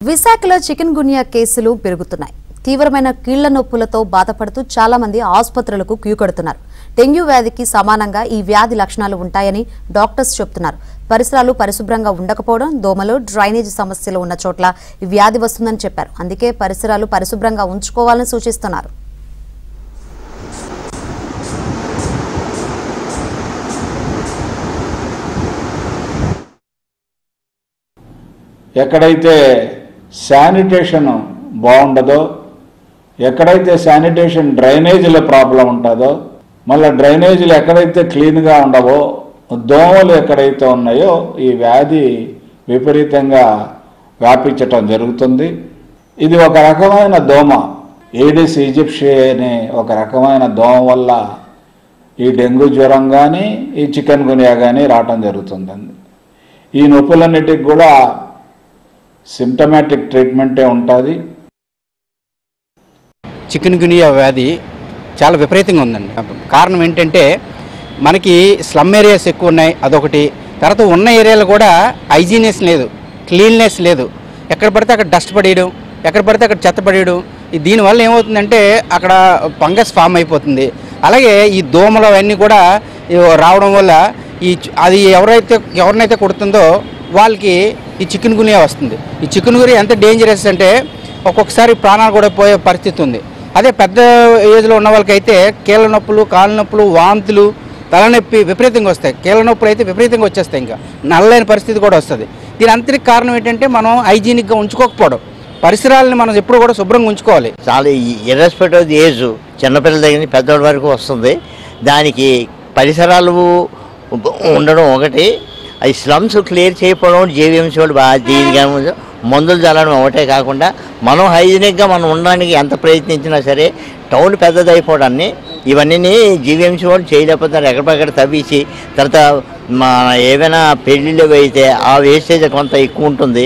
విశాఖలో చికెన్ గున్యా కేసులు పెరుగుతున్నాయి. తీవ్రమైన కీళ్ల నొప్పులతో బాధపడుతూ చాలా మంది ఆసుపత్రులకు క్యూ కడుతున్నారు. డెంగ్యూ వ్యాధికి సమానంగా ఈ వ్యాధి లక్షణాలు ఉంటాయని డాక్టర్స్ చెబుతున్నారు. పరిసరాలు పరిశుభ్రంగా ఉండకపోవడం, దోమలు, డ్రైనేజ్ సమస్యలు ఉన్న చోట్ల ఈ వ్యాధి వస్తుందని చెప్పారు. అందుకే పరిసరాలు పరిశుభ్రంగా ఉంచుకోవాలని సూచిస్తున్నారు. ఎక్కడైతే శానిటేషన్ బాగుండదో, ఎక్కడైతే శానిటేషన్ డ్రైనేజీల ప్రాబ్లం ఉంటుందో, మళ్ళీ డ్రైనేజీలు ఎక్కడైతే క్లీన్గా ఉండవో, దోమలు ఎక్కడైతే ఉన్నాయో ఈ వ్యాధి విపరీతంగా వ్యాపించటం జరుగుతుంది. ఇది ఒక రకమైన దోమ, ఏడిస్ ఈజిప్షి అనే ఒక రకమైన దోమ వల్ల ఈ డెంగ్యూ జ్వరం కానీ ఈ చికెన్ గున్యా కానీ రావటం జరుగుతుందండి. ఈ నొప్పులన్నిటికి కూడా సిమ్టమాటిక్ ట్రీట్మెంటే ఉంటుంది. చికెన్ గున్యా వ్యాధి చాలా విపరీతంగా ఉందండి. కారణం ఏంటంటే మనకి స్లమ్ ఏరియాస్ ఎక్కువ ఉన్నాయి, అదొకటి. తర్వాత ఉన్న ఏరియాలో కూడా హైజీనెస్ లేదు, క్లీన్నెస్ లేదు. ఎక్కడ పడితే అక్కడ డస్ట్ పడేయడం, ఎక్కడ పడితే అక్కడ చెత్త పడేయడం. దీనివల్ల ఏమవుతుందంటే అక్కడ ఫంగస్ ఫామ్ అయిపోతుంది. అలాగే ఈ దోమలు అవన్నీ కూడా రావడం వల్ల అది ఎవరినైతే కొడుతుందో వాళ్ళకి ఈ చికెన్ గున్యా వస్తుంది. ఈ చికెన్ గున్యా ఎంత డేంజరస్ అంటే ఒక్కొక్కసారి ప్రాణాలు కూడా పోయే పరిస్థితి ఉంది. అదే పెద్ద ఏజ్లో ఉన్న వాళ్ళకైతే కీళ్ళ నొప్పులు, కాళ్ళ నొప్పులు, వాంతులు, తలనొప్పి విపరీతంగా వస్తాయి. కీళ్ళ నొప్పులు అయితే విపరీతంగా వచ్చేస్తాయి, ఇంకా నల్లైన పరిస్థితి కూడా వస్తుంది. దీని అంతటికి కారణం ఏంటంటే మనం హైజీనిక్గా ఉంచుకోకపోవడం. పరిసరాలను మనం ఎప్పుడు కూడా శుభ్రంగా ఉంచుకోవాలి. చాలా ఇర్రెస్పెక్టివ్ ఆఫ్ ది ఏజ్, చిన్నపిల్లల దగ్గర నుంచి పెద్దవాళ్ళ వరకు వస్తుంది. దానికి పరిసరాలు ఉండడం ఒకటి, అవి స్లమ్స్ క్లియర్ చేయకపోవడం, జీవీఎంసీ వాళ్ళు దీనికి మందులు చల్లడం ఒకటే కాకుండా మనం హైజీనిక్గా మనం ఉండడానికి ఎంత ప్రయత్నించినా సరే టౌన్ పెద్దదైపోవడాన్ని ఇవన్నీ జీవీఎంసీ వాళ్ళు చేయలేకపోతున్నారు. ఎక్కడిపక్కడ తవ్వించి తర్వాత ఏమైనా పెళ్ళిళ్ళు అయితే ఆ వేస్టేజ్ కొంత ఎక్కువ ఉంటుంది.